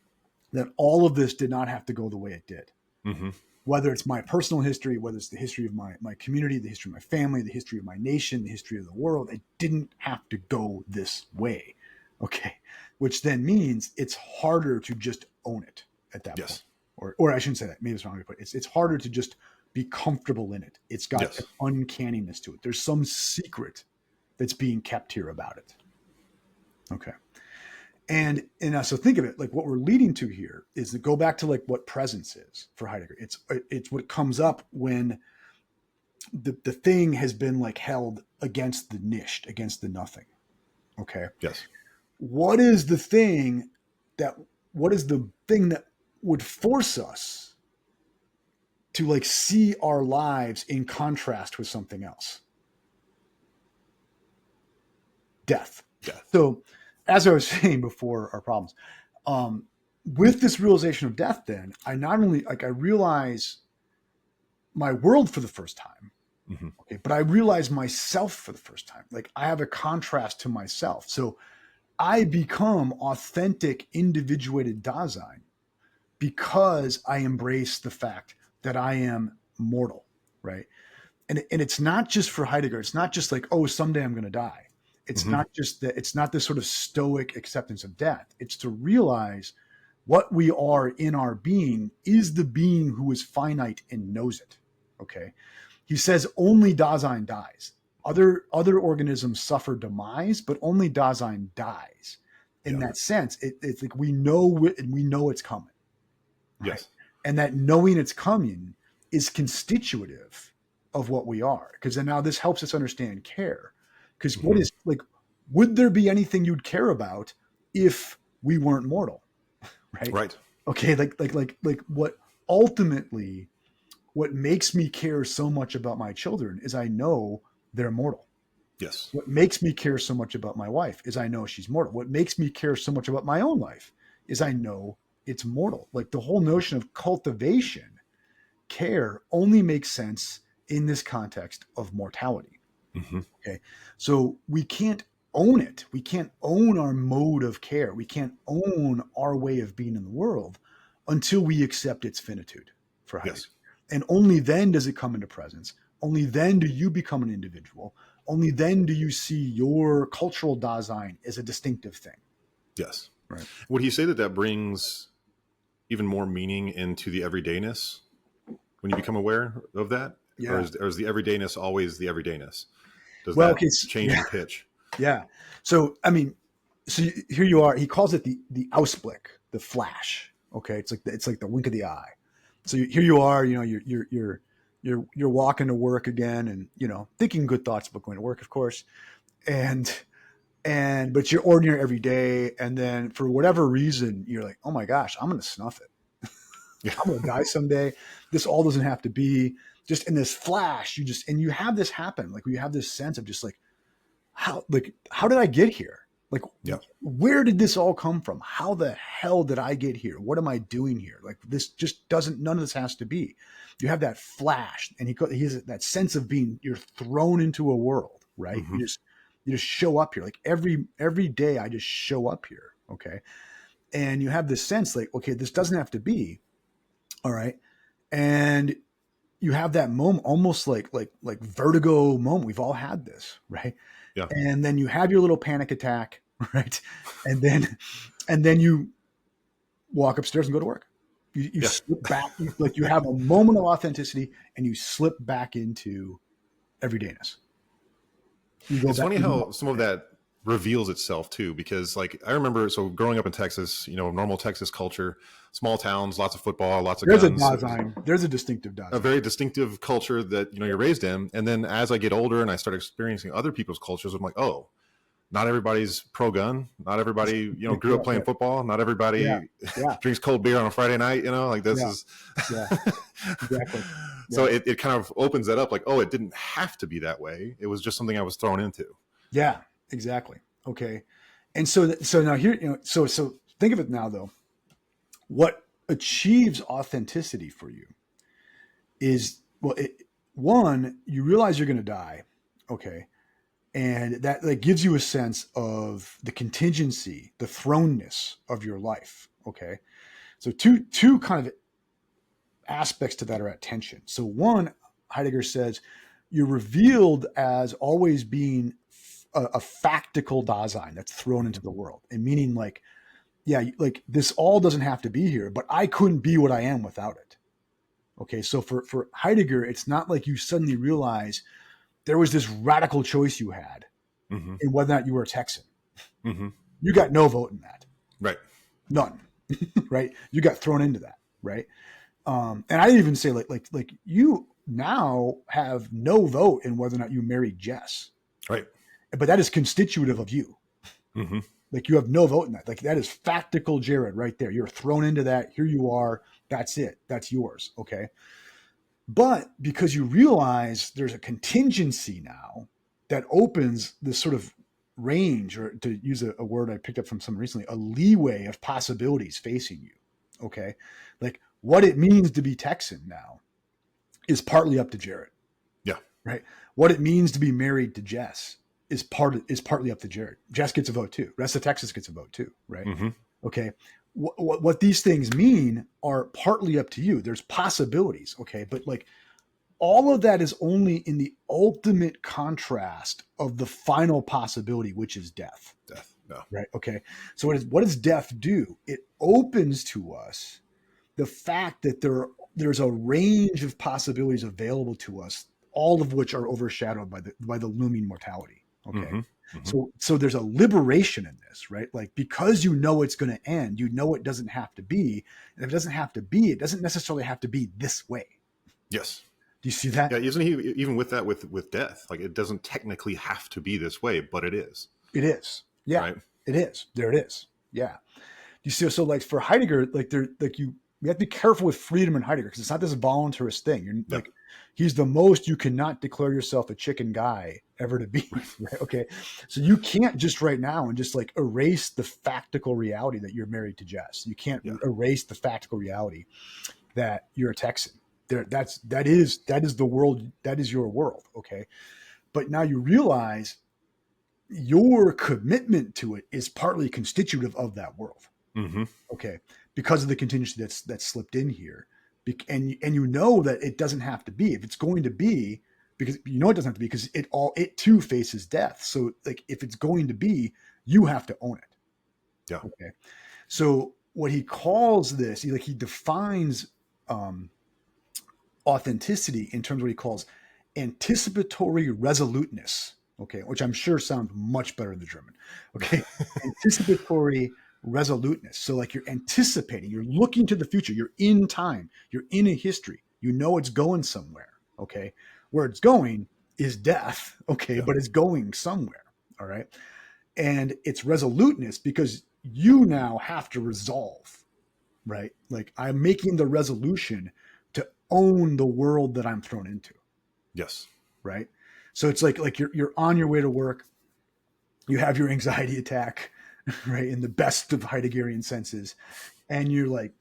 that all of this did not have to go the way it did. Mm-hmm. Whether it's my personal history, whether it's the history of my community, the history of my family, the history of my nation, the history of the world, it didn't have to go this way. Okay. which then means it's harder to just own it at that point. Yes. Or I shouldn't say that. Maybe it's wrong to put it. It's harder to just be comfortable in it. It's got Yes. an uncanniness to it. There's some secret that's being kept here about it. Okay. And so think of it like what we're leading to here is to go back to like what presence is for Heidegger. It's what comes up when the thing has been like held against the nicht, against the nothing. Okay. Yes. What is the thing that would force us to like see our lives in contrast with something else? Death. So as I was saying before our problems, with this realization of death, then I not only like I realize my world for the first time, okay, but I realize myself for the first time. Like I have a contrast to myself. So I become authentic, individuated Dasein because I embrace the fact that I am mortal, right? And it's not just for Heidegger. It's not just like, oh, someday I'm going to die. It's not just that. It's not this sort of stoic acceptance of death. It's to realize what we are in our being is the being who is finite and knows it. Okay. He says only Dasein dies. Other organisms suffer demise, but only Dasein dies. In that sense, it's like we know it's coming. Right? Yes. And that knowing it's coming is constitutive of what we are. Because then now this helps us understand care. Because what is like, would there be anything you'd care about if we weren't mortal? Right. Okay. Like what ultimately, what makes me care so much about my children is I know they're mortal. Yes. What makes me care so much about my wife is I know she's mortal. What makes me care so much about my own life is I know it's mortal. Like the whole notion of cultivation, care only makes sense in this context of mortality. Okay. So we can't own it. We can't own our mode of care. We can't own our way of being in the world until we accept its finitude for Heidegger. Yes. And only then does it come into presence. Only then do you become an individual. Only then do you see your cultural Dasein as a distinctive thing. Yes. Right. Would he say that brings even more meaning into the everydayness when you become aware of that? Yeah. Or is the everydayness always the everydayness? Does that change in pitch? Yeah. So, I mean, here you are. He calls it the Ausblick, the flash. Okay. It's like the wink of the eye. So here you are, you know, you're walking to work again and, you know, thinking good thoughts about going to work, of course. But you're ordinary every day. And then for whatever reason, you're like, oh my gosh, I'm going to snuff it. I'm going to die someday. This all doesn't have to be just in this flash. And you have this happen. Like you have this sense of just like, how did I get here? Like, where did this all come from? How the hell did I get here? What am I doing here? Like this just none of this has to be. You have that flash and he has that sense of being, you're thrown into a world, right? You just show up here. Like every day I just show up here. Okay. And you have this sense like, okay, this doesn't have to be. All right. And you have that moment, almost like vertigo moment. We've all had this, right? Yeah. And then you have your little panic attack, right? And then you walk upstairs and go to work. You slip back, you have a moment of authenticity and you slip back into everydayness. It's funny how some of that reveals itself too, because like I remember, so growing up in Texas, you know, normal Texas culture, small towns, lots of football, lots of guns. There's a distinctive Dasein. A very distinctive culture that, you know, you're raised in. And then as I get older and I start experiencing other people's cultures, I'm like, oh, not everybody's pro-gun. Not everybody, you know, grew up playing football. Not everybody drinks cold beer on a Friday night, you know, like this is. Exactly. So it kind of opens that up like, oh, it didn't have to be that way. It was just something I was thrown into. Yeah, exactly. Okay. And so now here, you know, so think of it now though. What achieves authenticity for you is, well, one, you realize you're going to die. Okay. And that gives you a sense of the contingency, the thrownness of your life. Okay. So two kind of aspects to that are at tension. So one, Heidegger says, you're revealed as always being a factical Dasein that's thrown into the world, and meaning like, yeah, like this all doesn't have to be here, but I couldn't be what I am without it. Okay, so for Heidegger, it's not like you suddenly realize there was this radical choice you had Mm-hmm. in whether or not you were a Texan. Mm-hmm. You got no vote in that. Right. None. Right? You got thrown into that. Right? And I didn't even say like you now have no vote in whether or not you married Jess. Right. But that is constitutive of you. Mm-hmm. Like you have no vote in that. Like that is factical Jared right there. You're thrown into that. Here you are. That's it. That's yours. Okay. But because you realize there's a contingency now that opens this sort of range, or to use a word I picked up from someone recently, a leeway of possibilities facing you. Okay. Like what it means to be Texan now is partly up to Jared. Yeah. Right. What it means to be married to Jess is partly up to Jared. Jess gets a vote too. Rest of Texas gets a vote too. Right. Mm-hmm. Okay. What these things mean are partly up to you. There's possibilities. Okay. But like all of that is only in the ultimate contrast of the final possibility, which is death. Death. No. Right. Okay. So what does death do? It opens to us the fact that there's a range of possibilities available to us, all of which are overshadowed by the looming mortality. Okay. Mm-hmm. Mm-hmm. So there's a liberation in this, right? Like because you know it's going to end, you know it doesn't have to be. And if it doesn't have to be, it doesn't necessarily have to be this way. Yes. Do you see that? Yeah. Isn't he even with that with death? Like it doesn't technically have to be this way, but it is. It is. Yeah. Right? It is. There it is. Yeah. You see, so like for Heidegger, like you have to be careful with freedom in Heidegger because it's not this voluntarist thing. You're like, he's the most you cannot declare yourself a chicken guy ever to be. Right? Okay. So you can't just right now and just like erase the factical reality that you're married to Jess. You can't erase the factical reality that you're a Texan. That is the world. That is your world. Okay. But now you realize your commitment to it is partly constitutive of that world. Mm-hmm. Okay. Because of the contingency that's slipped in here. And you know that it doesn't have to be. If it's going to be, because you know it doesn't have to be, because it too faces death. So like if it's going to be, you have to own it. Yeah. Okay. So what he calls this, he defines authenticity in terms of what he calls anticipatory resoluteness. Okay, which I'm sure sounds much better in the German. Okay, anticipatory resoluteness. So like you're anticipating, you're looking to the future, you're in time, you're in a history, you know it's going somewhere. Okay, where it's going is death. Okay, but it's going somewhere. All right, and it's resoluteness because you now have to resolve. Right, like I'm making the resolution to own the world that I'm thrown into. Yes. Right. So it's like you're on your way to work, you have your anxiety attack, right, in the best of Heideggerian senses, and you're like,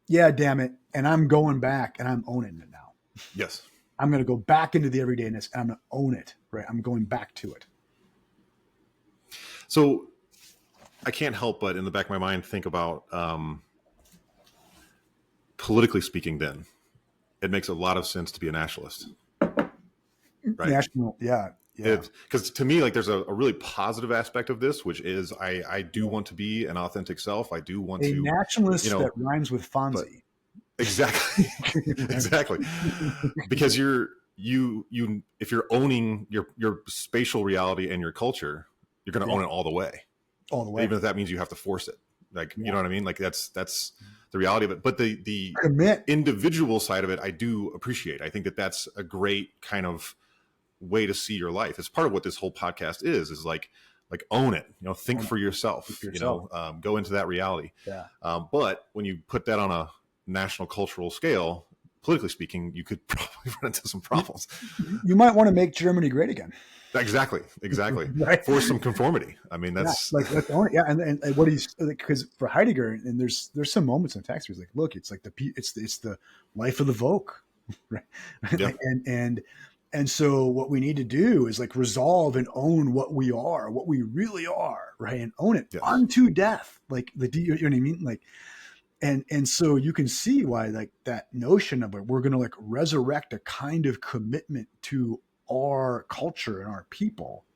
yeah, damn it, and I'm going back and I'm owning it now. Yes. I'm going to go back into the everydayness and I'm going to own it, right? I'm going back to it. So I can't help but in the back of my mind think about politically speaking, then it makes a lot of sense to be a nationalist. Right. National, yeah. Because to me, like there's a really positive aspect of this, which is I do want to be an authentic self. I do want to nationalist that rhymes with Fonzie. Exactly. Exactly. Because you if you're owning your spatial reality and your culture, you're going to own it all the way. All the way. Even if that means you have to force it. Like, you know what I mean? Like that's the reality of it. But the individual side of it, I do appreciate. I think that's a great kind of way to see your life. It's part of what this whole podcast is like own it, think for yourself, go into that reality. Yeah. But when you put that on a national cultural scale, politically speaking, you could probably run into some problems. You might want to make Germany great again. Exactly. Right? For some conformity. I mean, that's let's own it. Yeah. And what he's, because for Heidegger, and there's some moments in text where he's like, look, it's like it's the life of the Volk. Right. Yeah. And so what we need to do is like resolve and own what we are, what we really are, right? And own it unto death. Like you know what I mean? Like, and so you can see why like that notion of we're going to like resurrect a kind of commitment to our culture and our people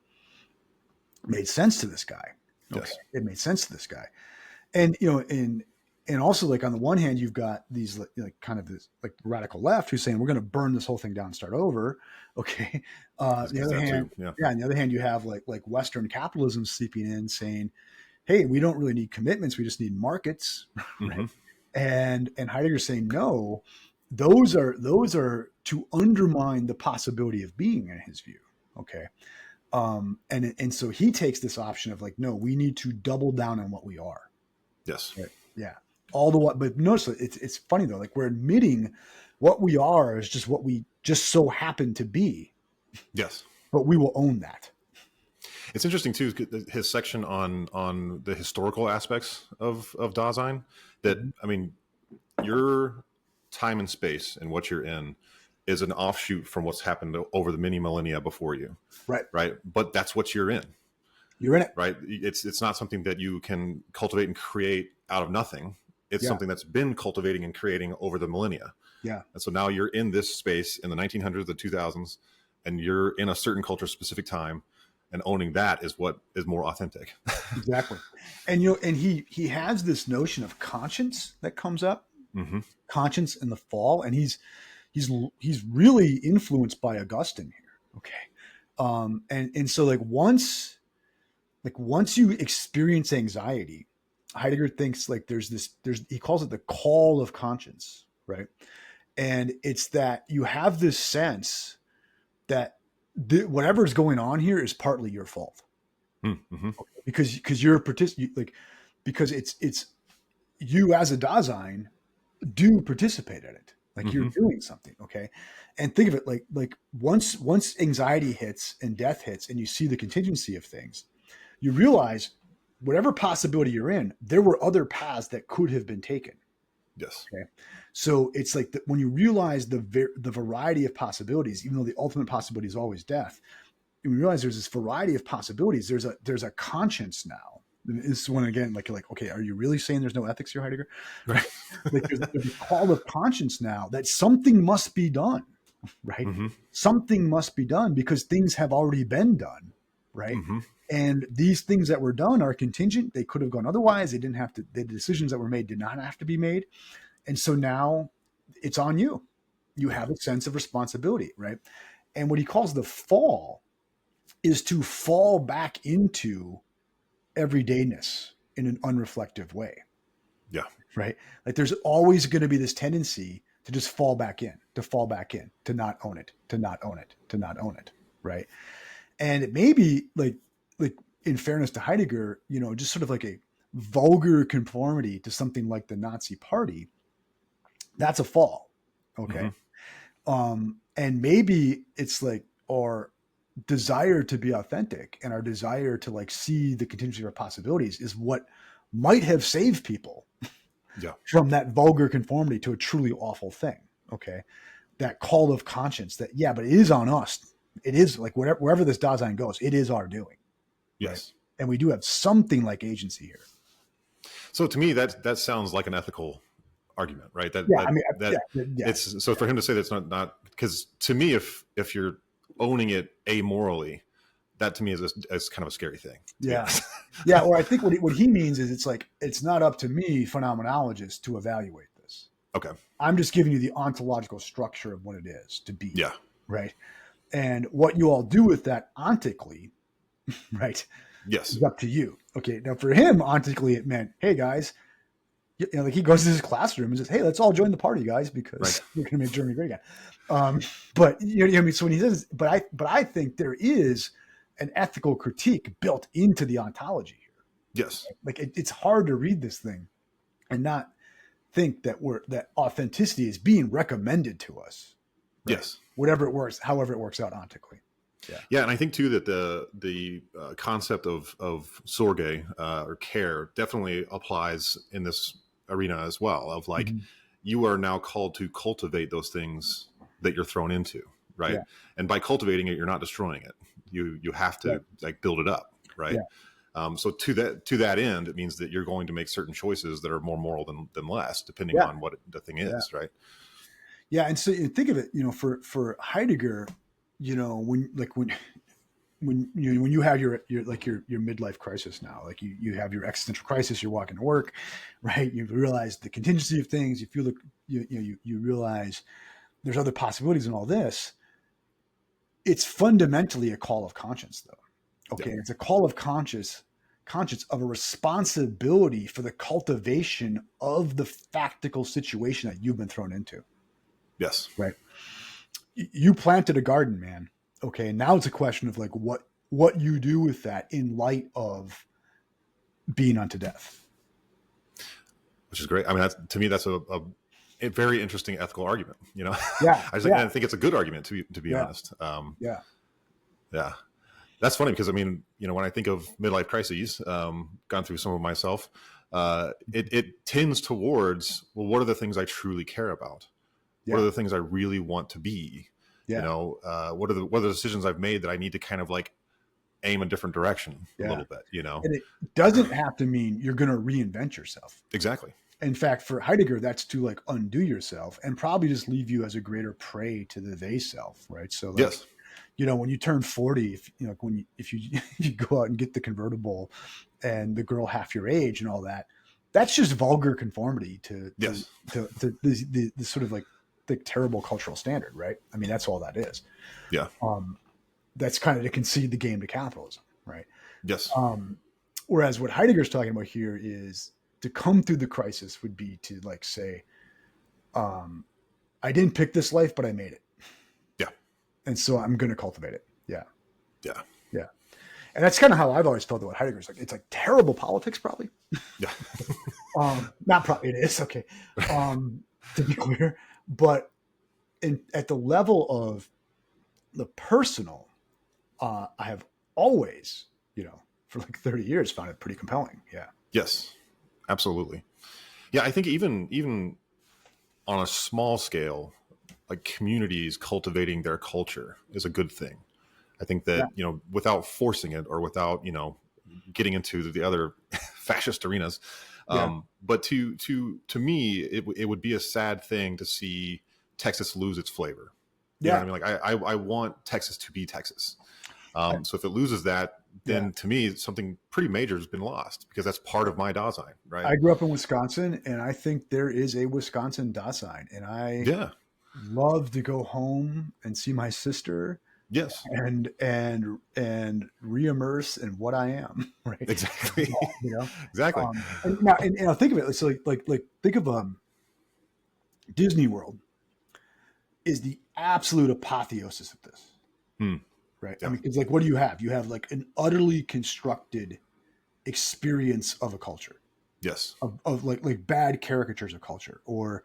made sense to this guy. Okay. Yes. It made sense to this guy. And, and also like on the one hand, you've got these like kind of this like radical left who's saying, we're going to burn this whole thing down and start over. Okay. The other hand, on the other hand, you have like Western capitalism seeping in saying, hey, we don't really need commitments. We just need markets. Right. Mm-hmm. And Heidegger's saying, no, those are to undermine the possibility of being, in his view. Okay. And so he takes this option of like, no, we need to double down on what we are. Yes. Right? Yeah. All the what, but notice it's funny though. Like we're admitting what we are is just what we just so happen to be. Yes. But we will own that. It's interesting too, his section on the historical aspects of Dasein. That I mean, your time and space and what you're in is an offshoot from what's happened over the many millennia before you. Right. Right. But that's what you're in. You're in it. Right. It's not something that you can cultivate and create out of nothing. It's something that's been cultivating and creating over the millennia. Yeah. And so now you're in this space in the 1900s, the 2000s, and you're in a certain culture, specific time, and owning that is what is more authentic. Exactly. And and he has this notion of conscience that comes up, conscience in the fall, and he's really influenced by Augustine here. Okay. And so like once you experience anxiety, Heidegger thinks like he calls it the call of conscience, right? And it's that you have this sense that whatever's going on here is partly your fault. Mm-hmm. Okay? Because you're because it's you as a Dasein do participate in it. Like you're doing something. Okay. And think of it like once anxiety hits and death hits and you see the contingency of things, you realize whatever possibility you're in, there were other paths that could have been taken. Yes. Okay. So it's like when you realize the variety of possibilities, even though the ultimate possibility is always death, you realize there's this variety of possibilities. There's a conscience now. This is when again, like, okay, are you really saying there's no ethics here, Heidegger? Right? Like there's a call of conscience now that something must be done, right? Something must be done because things have already been done, right? And these things that were done are contingent. They could have gone otherwise. They didn't have to. The decisions that were made did not have to be made. And so now it's on you. You have a sense of responsibility, right? And what he calls the fall is to fall back into everydayness in an unreflective way. Yeah. Right? Like there's always going to be this tendency to just fall back in, to not own it, to not own it, to not own it. Right? And it may be like in fairness to Heidegger, just sort of like a vulgar conformity to something like the Nazi Party. That's a fall. Okay. And maybe it's like our desire to be authentic and our desire to like see the contingency of our possibilities is what might have saved people from that vulgar conformity to a truly awful thing. Okay. That call of conscience that, but it is on us. It is like wherever this Dasein goes, it is our doing. Yes. Right? And we do have something like agency here. So to me, that sounds like an ethical argument, right? It's so for him to say that's not because to me, if you're owning it amorally, that to me is kind of a scary thing. Yeah. Or I think what he means is it's like, it's not up to me, phenomenologist, to evaluate this. Okay. I'm just giving you the ontological structure of what it is to be. Yeah. Right. And what you all do with that ontically, right? Yes. Is up to you. Okay. Now for him, ontically, it meant, hey guys, like he goes to his classroom and says, hey, let's all join the party, guys, because we're going to make Germany great again. But you know what I mean? So when he says, but I think there is an ethical critique built into the ontology here. Yes. Like it's hard to read this thing and not think that that authenticity is being recommended to us. Right? Yes. Whatever it works, however it works out ontically. Yeah. And I think too that the concept of sorge or care definitely applies in this arena as well, of like you are now called to cultivate those things that you're thrown into, right? And by cultivating it, you're not destroying it. You have to like build it up, right? So to that end, it means that you're going to make certain choices that are more moral than less, depending on what the thing is, right? Yeah. And so you think of it, for Heidegger, when when you have your midlife crisis now, like you have your existential crisis, you're walking to work, right? You realize the contingency of things. You feel you realize there's other possibilities in all this. It's fundamentally a call of conscience, though. Okay, it's a call of conscience of a responsibility for the cultivation of the factical situation that you've been thrown into. Yes. Right. You planted a garden, man. Okay. Now it's a question of like what you do with that in light of being unto death. Which is great. I mean, to me, that's a very interesting ethical argument, you know? Yeah. I think it's a good argument to be honest. Yeah. That's funny because I mean, you know, when I think of midlife crises, gone through some of myself, it tends towards, well, what are the things I truly care about? What are the things I really want to be? You know, what are the decisions I've made that I need to kind of like aim a different direction a little bit, you know? And it doesn't have to mean you're going to reinvent yourself. Exactly. In fact, for Heidegger, that's to like undo yourself and probably just leave you as a greater prey to the they self, right? So like, yes. You know, when you turn 40, if you go out and get the convertible and the girl half your age and all that, that's just vulgar conformity to the sort of like the terrible cultural standard, right? I mean, that's all that is. Yeah. That's kind of to concede the game to capitalism, right? Yes. Whereas what Heidegger's talking about here is to come through the crisis would be to like say, I didn't pick this life, but I made it. Yeah. And so I'm going to cultivate it. Yeah. Yeah. Yeah. And that's kind of how I've always felt about Heidegger's. Like, it's like terrible politics, probably. Yeah. Not probably, it is. Okay. To be clear, but at the level of the personal, I have always, you know, for like 30 years found it pretty compelling. Yeah. Yes, absolutely. Yeah. I think even on a small scale, like communities cultivating their culture is a good thing. I think that, you know, without forcing it or without, you know, getting into the other fascist arenas. But to me, it would be a sad thing to see Texas lose its flavor. You know what I mean? Like I want Texas to be Texas. So if it loses that, then to me, something pretty major has been lost because that's part of my Dasein, right? I grew up in Wisconsin and I think there is a Wisconsin Dasein, and I love to go home and see my sister. Yes. And re-immerse in what I am. Right. Exactly. You know, exactly. And I'll think of it. So like think of Disney World is the absolute apotheosis of this. Right. Yeah. I mean, it's like, what do you have? You have like an utterly constructed experience of a culture. Yes. Of like bad caricatures of culture, or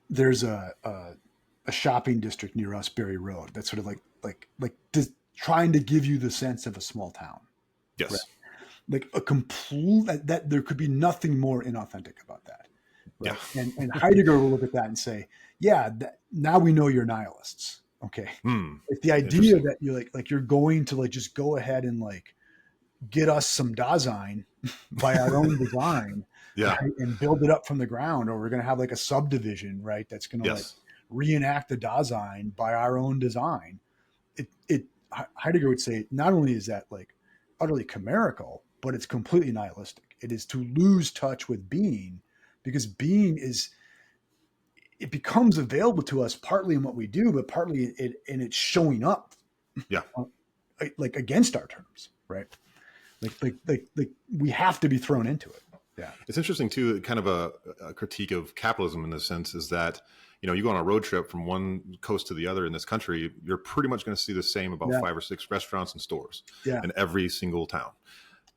there's a shopping district near us, Berry Road, that's sort of like trying to give you the sense of a small town. Yes. Right? Like a complete that there could be nothing more inauthentic about that. Right? Yeah. And Heidegger will look at that and say, now we know you're nihilists. Okay. It's the idea that you're like you're going to like just go ahead and like get us some Dasein by our own design, right? And build it up from the ground, or we're going to have like a subdivision, right? That's going to like reenact the Dasein by our own design. Heidegger would say not only is that like utterly chimerical, but it's completely nihilistic. It is to lose touch with being, because being it becomes available to us partly in what we do, but partly in it's showing up, like against our terms, right? Like we have to be thrown into it. Yeah, it's interesting too. Kind of a critique of capitalism in this sense is that, you know, you go on a road trip from one coast to the other in this country, you're pretty much going to see the same about 5 or 6 restaurants and stores in every single town.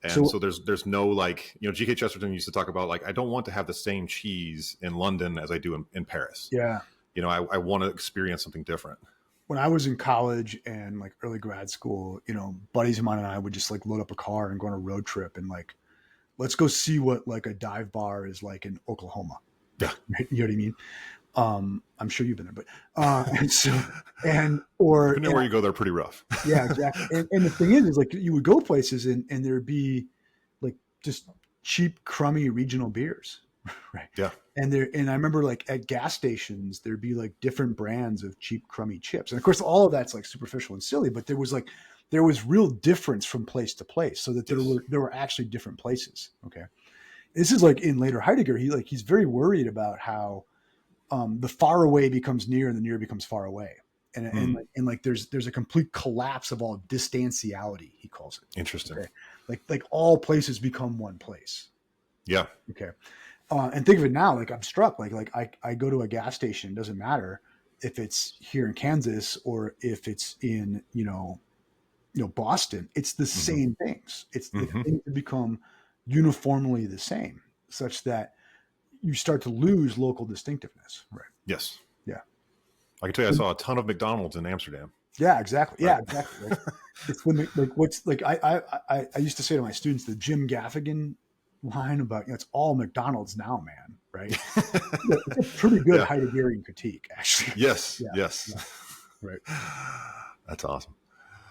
And so there's no like, you know, G.K. Chesterton used to talk about like, I don't want to have the same cheese in London as I do in Paris. Yeah. You know, I want to experience something different. When I was in college and like early grad school, you know, buddies of mine and I would just like load up a car and go on a road trip and like, let's go see what like a dive bar is like in Oklahoma. Yeah. Right? You know what I mean? I'm sure you've been there, but where you go, they're pretty rough. Yeah, exactly. And the thing is like you would go places and there'd be like just cheap, crummy regional beers, right? Yeah. And I remember like at gas stations, there'd be like different brands of cheap, crummy chips. And of course, all of that's like superficial and silly, but there was real difference from place to place, so that Yes. there were actually different places. Okay. This is like in later Heidegger, he's very worried about how the far away becomes near and the near becomes far away. And like there's a complete collapse of all distantiality, he calls it. Interesting. Okay. Like all places become one place. Yeah. Okay. And think of it now, like I'm struck, like I go to a gas station, it doesn't matter if it's here in Kansas or if it's in, Boston, it's the same things. It's the things that become uniformly the same, such that you start to lose local distinctiveness. Right. Yes. Yeah. I can tell you, I saw a ton of McDonald's in Amsterdam. Yeah, exactly. Right. Yeah, exactly. Like, it's when like what's like I used to say to my students the Jim Gaffigan line about it's all McDonald's now, man. Right? It's a pretty good Yeah. Heideggerian critique, actually. Yes. Yeah, Yes. yeah, right. That's awesome.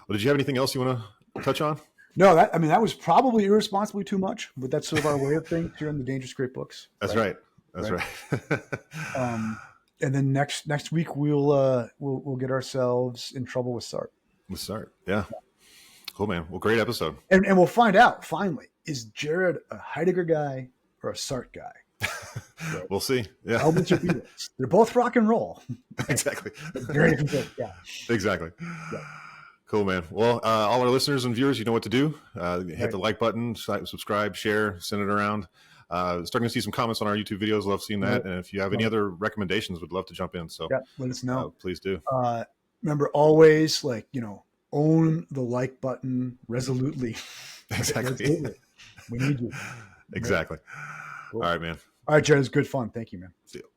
Well, did you have anything else you want to touch on? No, that was probably irresponsibly too much, but that's sort of our way of things here in the Dangerous Great Books. That's right. That's right. And then next week we'll get ourselves in trouble with Sartre. We'll start. Yeah. Cool, man. Well, great episode. And we'll find out finally, is Jared a Heidegger guy or a Sartre guy? Right. We'll see. Yeah. Albans or Beatles. They're both rock and roll. Exactly. Very different things. Yeah. Exactly. Yeah. Cool, man. Well, all our listeners and viewers, you know what to do. Hit the like button, subscribe, share, send it around. Starting to see some comments on our YouTube videos. Love seeing that. And if you have any other recommendations, we'd love to jump in. So let us know. Please do. Remember, always own the like button resolutely. Exactly. Resolutely. We need you. Exactly. Cool. All right, man. All right, Jared, it's good fun. Thank you, man. See you.